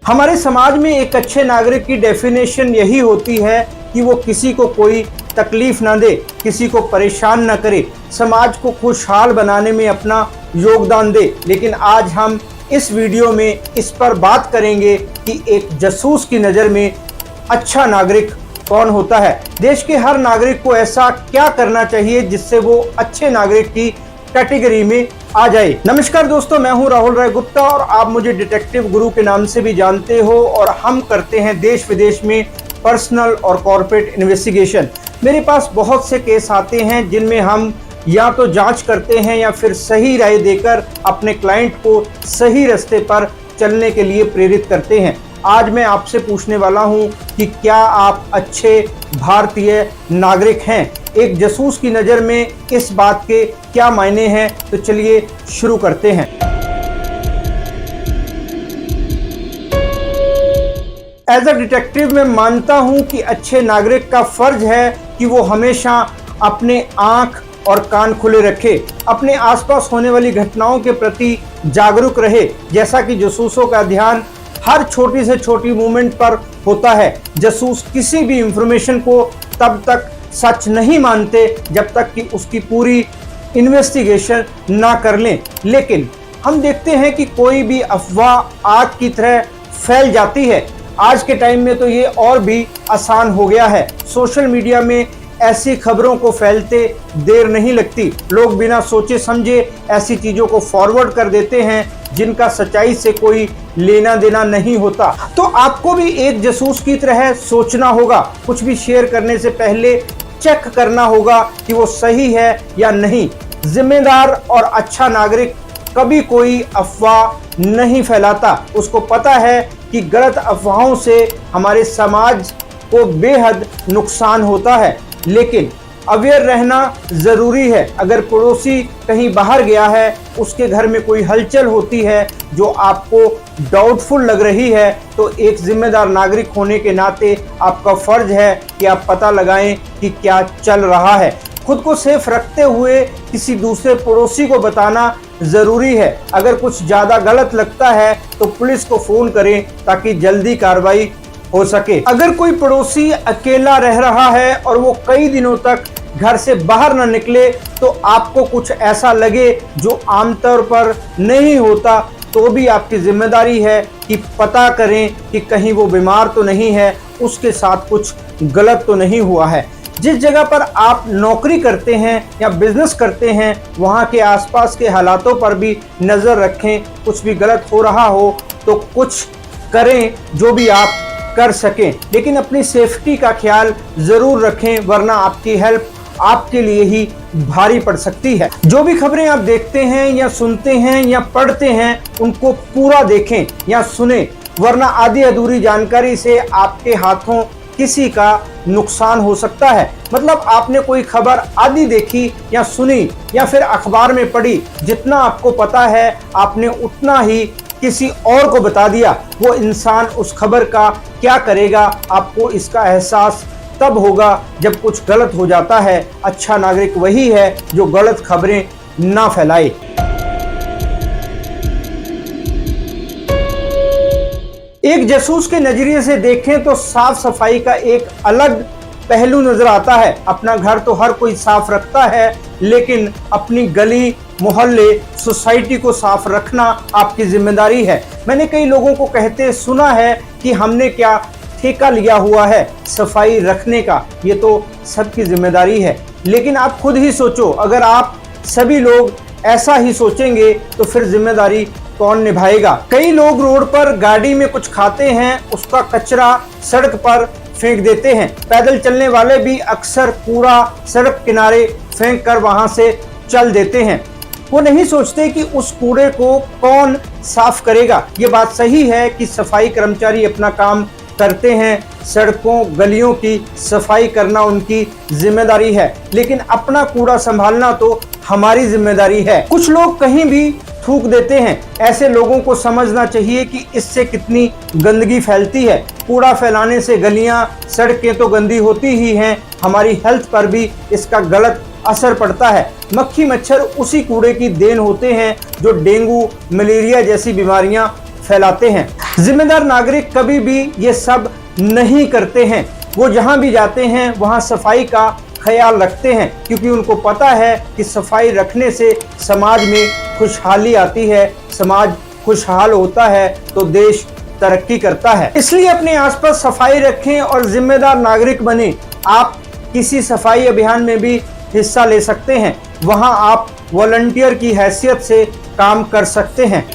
हमारे समाज में एक अच्छे नागरिक की डेफिनेशन यही होती है कि वो किसी को कोई तकलीफ ना दे, किसी को परेशान ना करे, समाज को खुशहाल बनाने में अपना योगदान दे। लेकिन आज हम इस वीडियो में इस पर बात करेंगे कि एक जासूस की नज़र में अच्छा नागरिक कौन होता है। देश के हर नागरिक को ऐसा क्या करना चाहिए जिससे वो अच्छे नागरिक की कैटेगरी में आ जाए। नमस्कार दोस्तों, मैं हूं राहुल राय गुप्ता और आप मुझे डिटेक्टिव गुरु के नाम से भी जानते हो और हम करते हैं देश विदेश में पर्सनल और कॉर्पोरेट इन्वेस्टिगेशन। मेरे पास बहुत से केस आते हैं जिनमें हम या तो जांच करते हैं या फिर सही राय देकर अपने क्लाइंट को सही रास्ते पर चलने के लिए प्रेरित करते हैं। आज मैं आपसे पूछने वाला हूं कि क्या आप अच्छे भारतीय नागरिक हैं। एक जासूस की नज़र में इस बात के क्या मायने हैं, तो चलिए शुरू करते हैं। एज अ डिटेक्टिव मैं मानता हूं कि अच्छे नागरिक का फर्ज है कि वो हमेशा अपने आंख और कान खुले रखे, अपने आसपास होने वाली घटनाओं के प्रति जागरूक रहे। जैसा कि जासूसों का ध्यान हर छोटी से छोटी मूवमेंट पर होता है। जासूस किसी भी इंफॉर्मेशन को तब तक सच नहीं मानते जब तक कि उसकी पूरी इन्वेस्टिगेशन ना कर लें। लेकिन हम देखते हैं कि कोई भी अफवाह आग की तरह फैल जाती है। आज के टाइम में तो ये और भी आसान हो गया है। सोशल मीडिया में ऐसी खबरों को फैलते देर नहीं लगती। लोग बिना सोचे समझे ऐसी चीज़ों को फॉरवर्ड कर देते हैं जिनका सच्चाई से कोई लेना देना नहीं होता। तो आपको भी एक जासूस की तरह सोचना होगा। कुछ भी शेयर करने से पहले चेक करना होगा कि वो सही है या नहीं। जिम्मेदार और अच्छा नागरिक कभी कोई अफवाह नहीं फैलाता। उसको पता है कि गलत अफवाहों से हमारे समाज को बेहद नुकसान होता है। लेकिन अवेयर रहना ज़रूरी है। अगर पड़ोसी कहीं बाहर गया है, उसके घर में कोई हलचल होती है जो आपको डाउटफुल लग रही है, तो एक जिम्मेदार नागरिक होने के नाते आपका फ़र्ज है कि आप पता लगाएं कि क्या चल रहा है। खुद को सेफ रखते हुए किसी दूसरे पड़ोसी को बताना ज़रूरी है। अगर कुछ ज़्यादा गलत लगता है तो पुलिस को फ़ोन करें ताकि जल्दी कार्रवाई हो सके। अगर कोई पड़ोसी अकेला रह रहा है और वो कई दिनों तक घर से बाहर न निकले, तो आपको कुछ ऐसा लगे जो आमतौर पर नहीं होता, तो भी आपकी जिम्मेदारी है कि पता करें कि कहीं वो बीमार तो नहीं है, उसके साथ कुछ गलत तो नहीं हुआ है। जिस जगह पर आप नौकरी करते हैं या बिजनेस करते हैं, वहाँ के आसपास के हालातों पर भी नज़र रखें। कुछ भी गलत हो रहा हो तो कुछ करें जो भी आप कर सकें, लेकिन अपनी सेफ्टी का ख्याल ज़रूर रखें, वरना आपकी हेल्प आपके लिए ही भारी पड़ सकती है। जो भी खबरें आप देखते हैं या सुनते हैं या पढ़ते हैं, उनको पूरा देखें या सुने, वरना आधी अधूरी जानकारी से आपके हाथों किसी का नुकसान हो सकता है। मतलब आपने कोई खबर आधी देखी या सुनी या फिर अखबार में पढ़ी, जितना आपको पता है आपने उतना ही किसी और को बता दिया। वो इंसान उस खबर का क्या करेगा, आपको इसका एहसास तब होगा जब कुछ गलत हो जाता है। अच्छा नागरिक वही है जो गलत खबरें ना फैलाए। एक जासूस के नजरिए से देखें तो साफ सफाई का एक अलग पहलू नजर आता है। अपना घर तो हर कोई साफ रखता है, लेकिन अपनी गली, मोहल्ले, सोसाइटी को साफ रखना आपकी जिम्मेदारी है। मैंने कई लोगों को कहते सुना है कि हमने क्या ठेका लिया हुआ है सफाई रखने का। ये तो सबकी जिम्मेदारी है। लेकिन आप खुद ही सोचो, अगर आप सभी लोग ऐसा ही सोचेंगे तो फिर जिम्मेदारी कौन निभाएगा। कई लोग रोड पर गाड़ी में कुछ खाते हैं, उसका कचरा सड़क पर फेंक देते हैं। पैदल चलने वाले भी अक्सर कूड़ा सड़क किनारे फेंक कर वहां से चल देते हैं। वो नहीं सोचते कि उस कूड़े को कौन साफ करेगा। ये बात सही है कि सफाई कर्मचारी अपना काम करते हैं, सड़कों गलियों की सफाई करना उनकी जिम्मेदारी है, लेकिन अपना कूड़ा संभालना तो हमारी जिम्मेदारी है। कुछ लोग कहीं भी थूक देते हैं। ऐसे लोगों को समझना चाहिए कि इससे कितनी गंदगी फैलती है। कूड़ा फैलाने से गलियां, सड़कें तो गंदी होती ही हैं, हमारी हेल्थ पर भी इसका गलत असर पड़ता है। मक्खी मच्छर उसी कूड़े की देन होते हैं जो डेंगू, मलेरिया जैसी बीमारियां फैलाते हैं। जिम्मेदार नागरिक कभी भी ये सब नहीं करते हैं। वो जहां भी जाते हैं वहां सफाई का ख्याल रखते हैं, क्योंकि उनको पता है कि सफाई रखने से समाज में खुशहाली आती है, समाज खुशहाल होता है तो देश तरक्की करता है। इसलिए अपने आसपास सफाई रखें और जिम्मेदार नागरिक बने। आप किसी सफाई अभियान में भी हिस्सा ले सकते हैं, वहां आप वॉलंटियर की हैसियत से काम कर सकते हैं।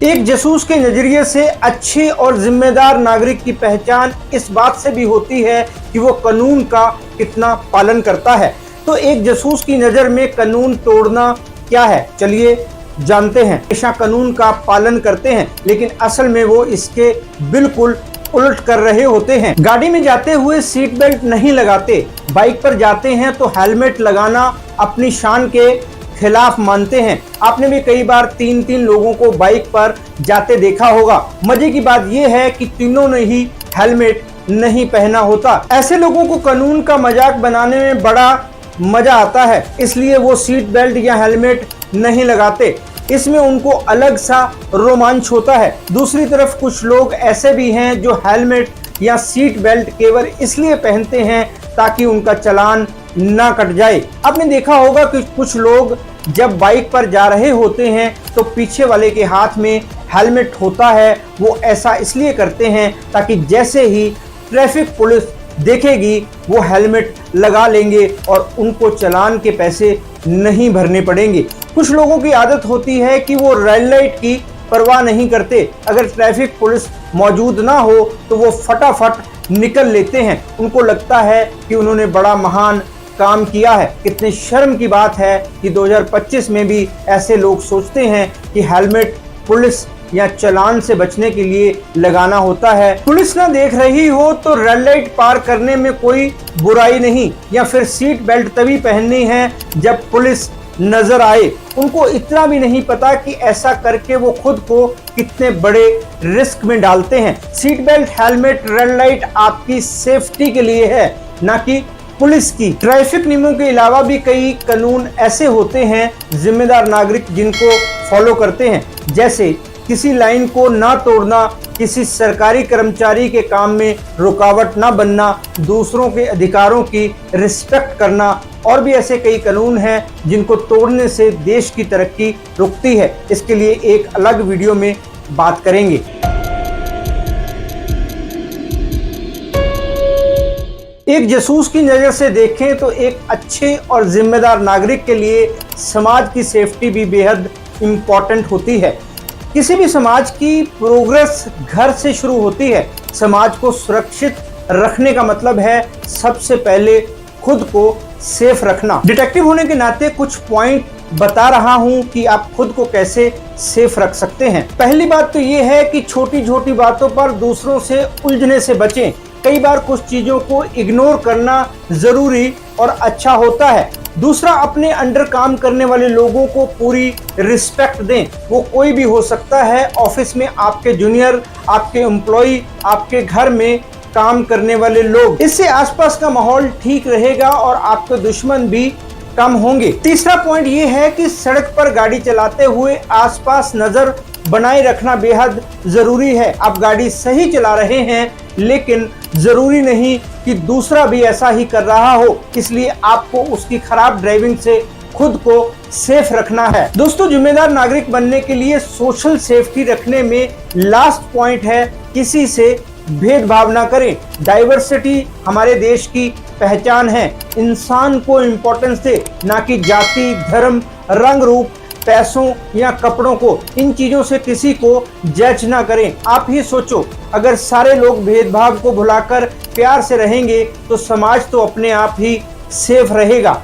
एक जासूस के नजरिए से अच्छे और जिम्मेदार नागरिक की पहचान इस बात से भी होती है कि वो कानून का कितना पालन करता है। तो एक जासूस की नजर में कानून तोड़ना क्या है, चलिए जानते हैं। हमेशा कानून का पालन करते हैं, लेकिन असल में वो इसके बिल्कुल उलट कर रहे होते हैं। गाड़ी में जाते हुए सीट बेल्ट नहीं लगाते, बाइक पर जाते हैं तो हेलमेट लगाना अपनी शान के खिलाफ मानते हैं। आपने भी कई बार तीन लोगों को बाइक पर जाते देखा होगा। मजे की बात यह है कि तीनों ने ही हेलमेट नहीं पहना होता। ऐसे लोगों को कानून का मजाक बनाने में बड़ा मजा आता है, इसलिए वो सीट बेल्ट या हेलमेट नहीं लगाते। इसमें उनको अलग सा रोमांच होता है। दूसरी तरफ कुछ लोग ऐसे भी हैं जो हेलमेट या सीट बेल्ट केवल इसलिए पहनते हैं ताकि उनका चालान ना कट जाए। आपने देखा होगा कि कुछ लोग जब बाइक पर जा रहे होते हैं तो पीछे वाले के हाथ में हेलमेट होता है। वो ऐसा इसलिए करते हैं ताकि जैसे ही ट्रैफिक पुलिस देखेगी वो हेलमेट लगा लेंगे और उनको चालान के पैसे नहीं भरने पड़ेंगे। कुछ लोगों की आदत होती है कि वो रेड लाइट की परवाह नहीं करते। अगर ट्रैफिक पुलिस मौजूद ना हो तो वो फटाफट निकल लेते हैं। उनको लगता है कि उन्होंने बड़ा महान काम किया है। कितने शर्म की बात है कि 2025 में भी ऐसे लोग सोचते हैं कि हेलमेट पुलिस या चालान से बचने के लिए लगाना होता है। पुलिस ना देख रही हो तो रेड लाइट पार करने में कोई बुराई नहीं, या फिर सीट बेल्ट तभी पहननी है जब पुलिस नजर आए। उनको इतना भी नहीं पता कि ऐसा करके वो खुद को कितने बड़े रिस्क में डालते हैं। Seat belt, helmet, red light आपकी सेफ्टी के लिए है, ना कि पुलिस की। ट्रैफिक नियमों के अलावा भी कई कानून ऐसे होते हैं जिम्मेदार नागरिक जिनको फॉलो करते हैं, जैसे किसी लाइन को ना तोड़ना, किसी सरकारी कर्मचारी के काम में रुकावट ना बनना, दूसरों के अधिकारों की रिस्पेक्ट करना, और भी ऐसे कई कानून हैं जिनको तोड़ने से देश की तरक्की रुकती है। इसके लिए एक अलग वीडियो में बात करेंगे। एक जासूस की नज़र से देखें तो एक अच्छे और जिम्मेदार नागरिक के लिए समाज की सेफ्टी भी बेहद इम्पॉर्टेंट होती है। किसी भी समाज की प्रोग्रेस घर से शुरू होती है। समाज को सुरक्षित रखने का मतलब है सबसे पहले खुद को सेफ रखना। डिटेक्टिव होने के नाते कुछ पॉइंट बता रहा हूं कि आप खुद को कैसे सेफ रख सकते हैं। पहली बात तो ये है कि छोटी छोटी बातों पर दूसरों से उलझने से बचें। कई बार कुछ चीजों को इग्नोर करना जरूरी और अच्छा होता है। दूसरा, अपने अंडर काम करने वाले लोगों को पूरी रिस्पेक्ट दें। वो कोई भी हो सकता है, ऑफिस में आपके जूनियर, आपके एम्प्लॉय, आपके घर में काम करने वाले लोग। इससे आसपास का माहौल ठीक रहेगा और आपके दुश्मन भी कम होंगे। तीसरा पॉइंट ये है कि सड़क पर गाड़ी चलाते हुए आसपास नजर बनाए रखना बेहद जरूरी है। आप गाड़ी सही चला रहे हैं, लेकिन जरूरी नहीं कि दूसरा भी ऐसा ही कर रहा हो, इसलिए आपको उसकी खराब ड्राइविंग से खुद को सेफ रखना है। दोस्तों, जिम्मेदार नागरिक बनने के लिए सोशल सेफ्टी रखने में लास्ट पॉइंट है, किसी से भेदभाव ना करें। डाइवर्सिटी हमारे देश की पहचान है। इंसान को इम्पोर्टेंस दे, ना कि जाति, धर्म, रंग रूप, पैसों या कपड़ों को। इन चीजों से किसी को जज ना करें। आप ही सोचो, अगर सारे लोग भेदभाव को भुलाकर प्यार से रहेंगे तो समाज तो अपने आप ही सेफ रहेगा।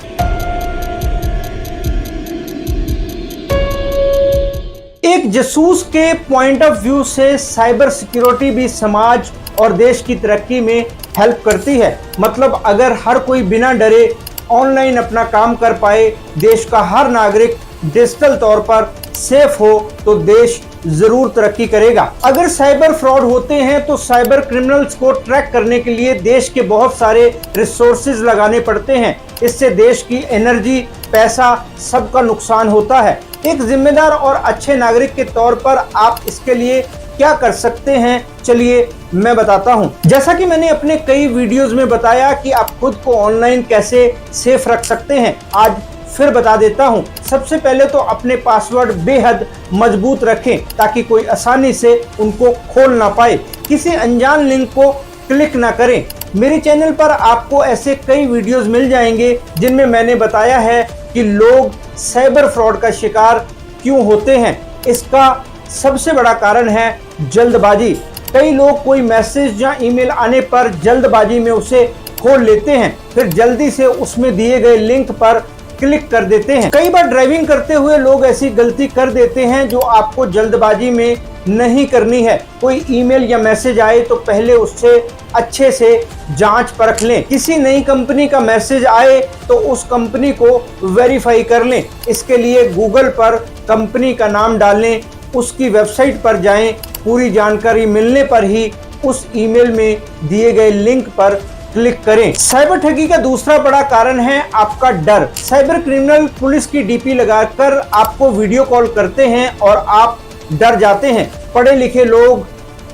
एक जासूस के पॉइंट ऑफ व्यू से साइबर सिक्योरिटी भी समाज और देश की तरक्की में हेल्प करती है। मतलब अगर हर कोई बिना डरे ऑनलाइन अपना काम कर पाए, देश का हर नागरिक डिजिटल तौर पर सेफ हो, तो देश जरूर तरक्की करेगा। अगर साइबर फ्रॉड होते हैं तो साइबर क्रिमिनल्स को ट्रैक करने के लिए देश के बहुत सारे रिसोर्सेज लगाने पड़ते हैं। इससे देश की एनर्जी, पैसा सबका नुकसान होता है। एक जिम्मेदार और अच्छे नागरिक के तौर पर आप इसके लिए क्या कर सकते हैं, चलिए मैं बताता हूं। जैसा कि मैंने अपने कई वीडियोस में बताया कि आप खुद को ऑनलाइन कैसे सेफ रख सकते हैं, आज फिर बता देता हूं। सबसे पहले तो अपने पासवर्ड बेहद मजबूत रखें ताकि कोई आसानी से उनको खोल ना पाए। किसी अनजान लिंक को क्लिक ना करें। मेरे चैनल पर आपको ऐसे कई वीडियोस मिल जाएंगे जिनमें मैंने बताया है कि लोग साइबर फ्रॉड का शिकार क्यों होते हैं। इसका सबसे बड़ा कारण है जल्दबाजी। कई लोग कोई मैसेज या ईमेल आने पर जल्दबाजी में उसे खोल लेते हैं, फिर जल्दी से उसमें दिए गए लिंक पर क्लिक कर देते हैं। कई बार ड्राइविंग करते हुए लोग ऐसी गलती कर देते हैं जो आपको जल्दबाजी में नहीं करनी है। कोई ईमेल या मैसेज आए तो पहले उससे अच्छे से जांच परख लें। किसी नई कंपनी का मैसेज आए तो उस कंपनी को वेरीफाई कर लें। इसके लिए गूगल पर कंपनी का नाम डालें, उसकी वेबसाइट पर जाएं, पूरी जानकारी मिलने पर ही उस ईमेल में दिए गए लिंक पर क्लिक करें। साइबर ठगी का दूसरा बड़ा कारण है आपका डर। साइबर क्रिमिनल पुलिस की डीपी लगाकर आपको वीडियो कॉल करते हैं और आप डर जाते हैं। पढ़े लिखे लोग,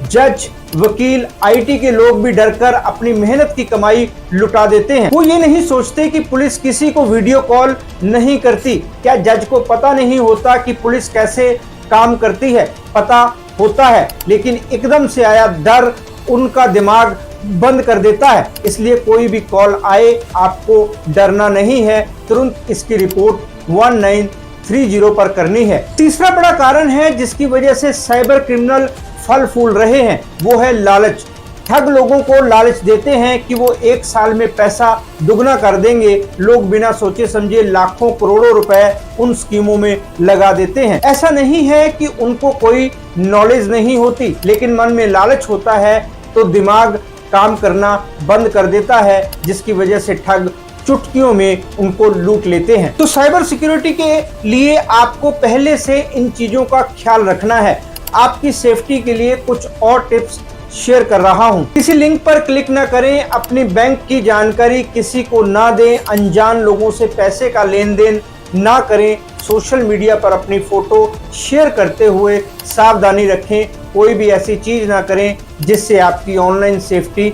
जज, वकील, आईटी के लोग भी डरकर अपनी मेहनत की कमाई लुटा देते हैं। वो ये नहीं सोचते कि पुलिस किसी को वीडियो कॉल नहीं करती। क्या जज को पता नहीं होता कि पुलिस कैसे काम करती है? पता होता है, लेकिन एकदम से आया डर उनका दिमाग बंद कर देता है। इसलिए कोई भी कॉल आए आपको डरना नहीं है, तुरंत इसकी रिपोर्ट 1930 पर करनी है। तीसरा बड़ा कारण है जिसकी वजह से साइबर क्रिमिनल फल फूल रहे हैं, वो है लालच। ठग लोगों को लालच देते हैं कि वो 1 साल में पैसा दुगना कर देंगे। लोग बिना सोचे समझे लाखों करोड़ों रुपए उन स्कीमों में लगा देते हैं। ऐसा नहीं है कि उनको कोई नॉलेज नहीं होती, लेकिन मन में लालच होता है तो दिमाग काम करना बंद कर देता है, जिसकी वजह से ठग चुटकियों में उनको लूट लेते हैं। तो साइबर सिक्योरिटी के लिए आपको पहले से इन चीजों का ख्याल रखना है। आपकी सेफ्टी के लिए कुछ और टिप्स शेयर कर रहा हूं। किसी लिंक पर क्लिक ना करें, अपनी बैंक की जानकारी किसी को ना दें, अनजान लोगों से पैसे का लेन देन ना करें, सोशल मीडिया पर अपनी फोटो शेयर करते हुए सावधानी रखें, कोई भी ऐसी चीज ना करें जिससे आपकी ऑनलाइन सेफ्टी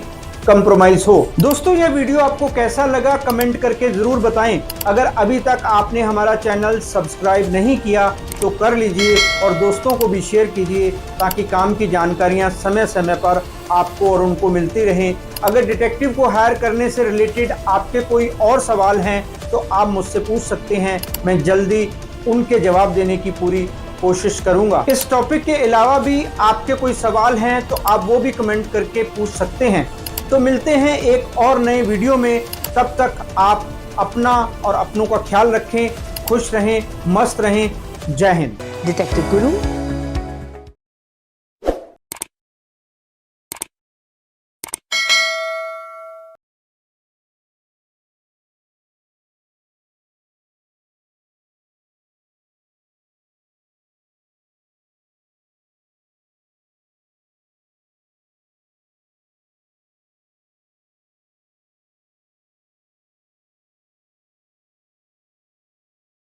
कंप्रोमाइज हो। दोस्तों, यह वीडियो आपको कैसा लगा कमेंट करके जरूर बताएं। अगर अभी तक आपने हमारा चैनल सब्सक्राइब नहीं किया तो कर लीजिए और दोस्तों को भी शेयर कीजिए ताकि काम की जानकारियां समय समय पर आपको और उनको मिलती रहें। अगर डिटेक्टिव को हायर करने से रिलेटेड आपके कोई और सवाल हैं तो आप मुझसे पूछ सकते हैं, मैं जल्दी उनके जवाब देने की पूरी कोशिश करूंगा। इस टॉपिक के अलावा भी आपके कोई सवाल हैं तो आप वो भी कमेंट करके पूछ सकते हैं। तो मिलते हैं एक और नए वीडियो में, तब तक आप अपना और अपनों का ख्याल रखें, खुश रहें, मस्त रहें। जय हिंद। डिटेक्टिव गुरु